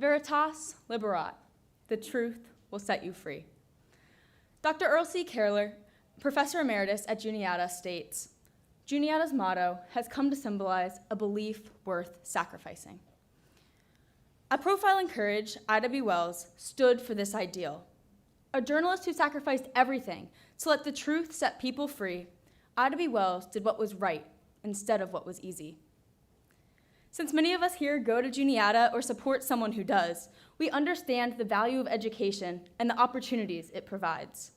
Veritas liberat, the truth will set you free. Dr. Earl C. Carroller, Professor Emeritus at Juniata, states, Juniata's motto has come to symbolize a belief worth sacrificing. At Profiling Courage, Ida B. Wells stood for this ideal. A journalist who sacrificed everything to let the truth set people free, Ida B. Wells did what was right instead of what was easy. Since many of us here go to Juniata or support someone who does, we understand the value of education and the opportunities it provides.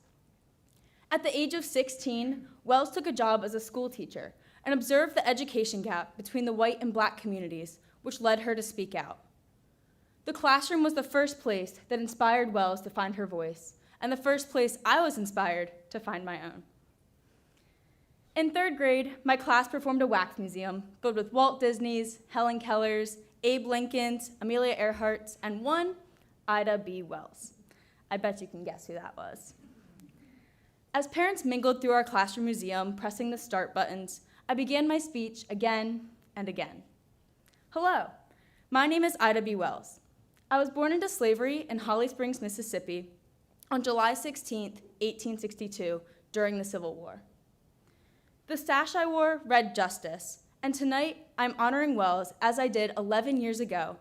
At the age of 16, Wells took a job as a school teacher and observed the education gap between the white and black communities, which led her to speak out. The classroom was the first place that inspired Wells to find her voice, and the first place I was inspired to find my own. In third grade, my class performed a wax museum filled with Walt Disney's, Helen Keller's, Abe Lincoln's, Amelia Earhart's, and one, Ida B. Wells. I bet you can guess who that was. As parents mingled through our classroom museum, pressing the start buttons, I began my speech again and again. Hello, my name is Ida B. Wells. I was born into slavery in Holly Springs, Mississippi on July 16, 1862, during the Civil War. The sash I wore read justice, and tonight I'm honoring Wells as I did 11 years ago,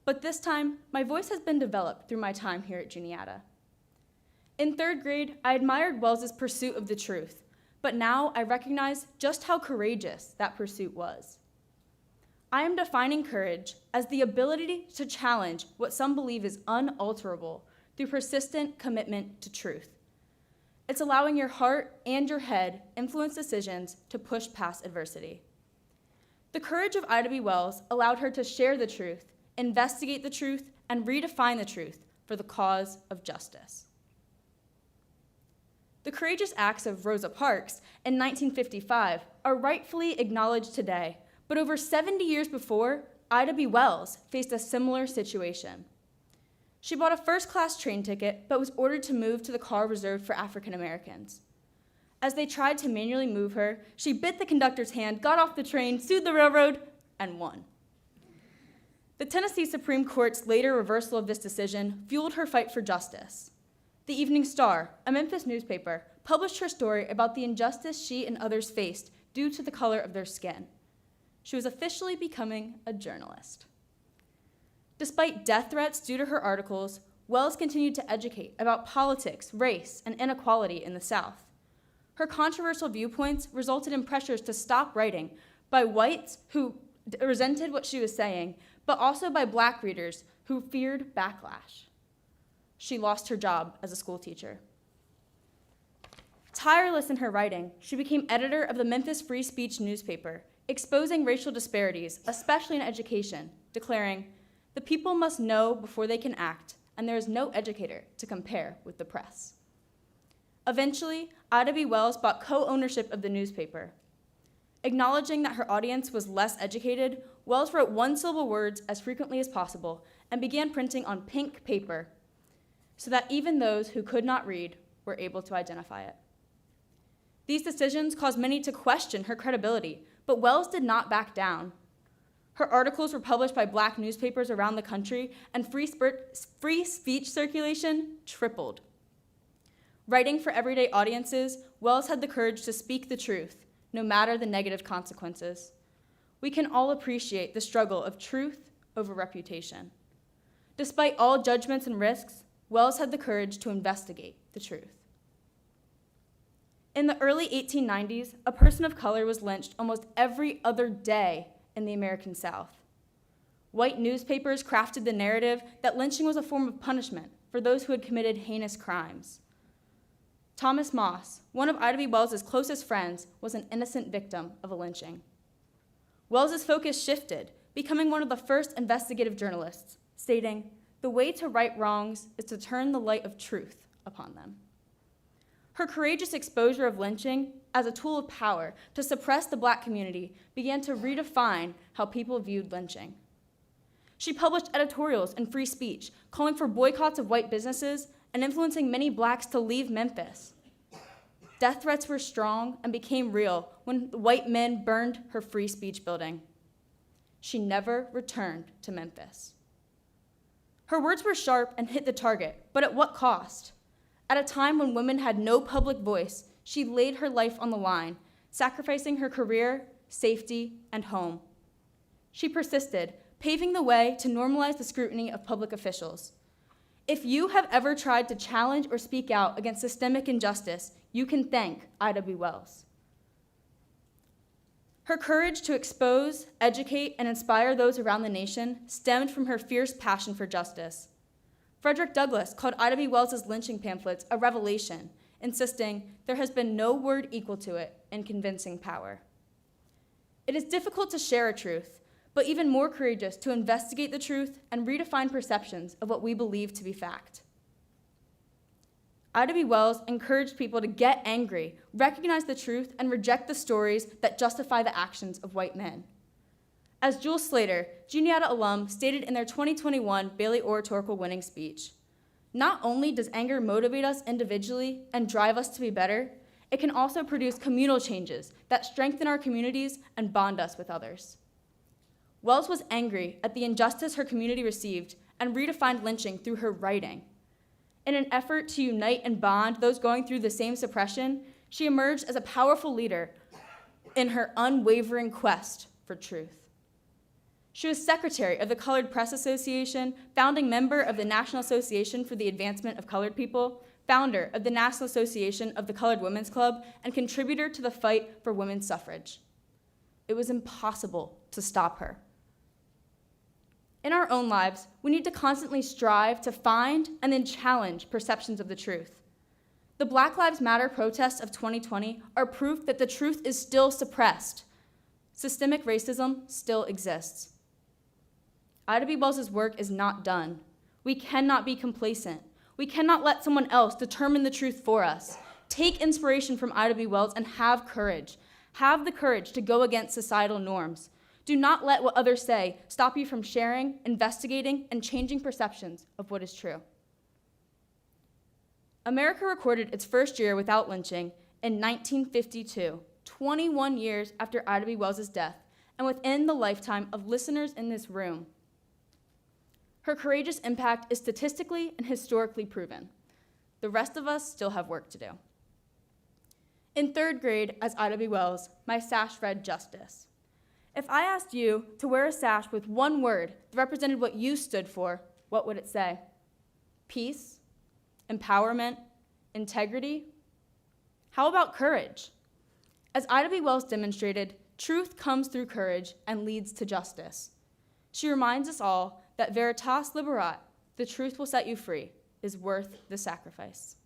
but this time my voice has been developed through my time here at Juniata. In third grade, I admired Wells's pursuit of the truth, but now I recognize just how courageous that pursuit was. I am defining courage as the ability to challenge what some believe is unalterable through persistent commitment to truth. It's allowing your heart and your head influence decisions to push past adversity. The courage of Ida B. Wells allowed her to share the truth, investigate the truth, and redefine the truth for the cause of justice. The courageous acts of Rosa Parks in 1955 are rightfully acknowledged today, but over 70 years before, Ida B. Wells faced a similar situation. She bought a first-class train ticket, but was ordered to move to the car reserved for African Americans. As they tried to manually move her, she bit the conductor's hand, got off the train, sued the railroad, and won. The Tennessee Supreme Court's later reversal of this decision fueled her fight for justice. The Evening Star, a Memphis newspaper, published her story about the injustice she and others faced due to the color of their skin. She was officially becoming a journalist. Despite death threats due to her articles, Wells continued to educate about politics, race, and inequality in the South. Her controversial viewpoints resulted in pressures to stop writing by whites who resented what she was saying, but also by black readers who feared backlash. She lost her job as a school teacher. Tireless in her writing, she became editor of the Memphis Free Speech newspaper, exposing racial disparities, especially in education, declaring, "The people must know before they can act, and there is no educator to compare with the press." Eventually, Ida B. Wells bought co-ownership of the newspaper. Acknowledging that her audience was less educated, Wells wrote one-syllable words as frequently as possible and began printing on pink paper so that even those who could not read were able to identify it. These decisions caused many to question her credibility, but Wells did not back down. Her articles were published by black newspapers around the country, and free speech circulation tripled. Writing for everyday audiences, Wells had the courage to speak the truth, no matter the negative consequences. We can all appreciate the struggle of truth over reputation. Despite all judgments and risks, Wells had the courage to investigate the truth. In the early 1890s, a person of color was lynched almost every other day in the American South. White newspapers crafted the narrative that lynching was a form of punishment for those who had committed heinous crimes. Thomas Moss, one of Ida B. Wells's closest friends, was an innocent victim of a lynching. Wells's focus shifted, becoming one of the first investigative journalists, stating, "The way to right wrongs is to turn the light of truth upon them." Her courageous exposure of lynching as a tool of power to suppress the black community began to redefine how people viewed lynching. She published editorials in Free Speech, calling for boycotts of white businesses and influencing many blacks to leave Memphis. Death threats were strong and became real when white men burned her Free Speech building. She never returned to Memphis. Her words were sharp and hit the target, but at what cost? At a time when women had no public voice, she laid her life on the line, sacrificing her career, safety, and home. She persisted, paving the way to normalize the scrutiny of public officials. If you have ever tried to challenge or speak out against systemic injustice, you can thank Ida B. Wells. Her courage to expose, educate, and inspire those around the nation stemmed from her fierce passion for justice. Frederick Douglass called Ida B. Wells' lynching pamphlets a revelation, insisting there has been no word equal to it in convincing power. It is difficult to share a truth, but even more courageous to investigate the truth and redefine perceptions of what we believe to be fact. Ida B. Wells encouraged people to get angry, recognize the truth, and reject the stories that justify the actions of white men. As Jules Slater, Juniata alum, stated in their 2021 Bailey Oratorical winning speech, not only does anger motivate us individually and drive us to be better, it can also produce communal changes that strengthen our communities and bond us with others. Wells was angry at the injustice her community received and redefined lynching through her writing. In an effort to unite and bond those going through the same suppression, she emerged as a powerful leader in her unwavering quest for truth. She was secretary of the Colored Press Association, founding member of the National Association for the Advancement of Colored People, founder of the National Association of the Colored Women's Club, and contributor to the fight for women's suffrage. It was impossible to stop her. In our own lives, we need to constantly strive to find and then challenge perceptions of the truth. The Black Lives Matter protests of 2020 are proof that the truth is still suppressed. Systemic racism still exists. Ida B. Wells' work is not done. We cannot be complacent. We cannot let someone else determine the truth for us. Take inspiration from Ida B. Wells and have courage. Have the courage to go against societal norms. Do not let what others say stop you from sharing, investigating, and changing perceptions of what is true. America recorded its first year without lynching in 1952, 21 years after Ida B. Wells' death, and within the lifetime of listeners in this room. Her courageous impact is statistically and historically proven. The rest of us still have work to do. In third grade, as Ida B. Wells, my sash read justice. If I asked you to wear a sash with one word that represented what you stood for, what would it say? Peace? Empowerment? Integrity? How about courage? As Ida B. Wells demonstrated, truth comes through courage and leads to justice. She reminds us all that veritas liberat, the truth will set you free, is worth the sacrifice.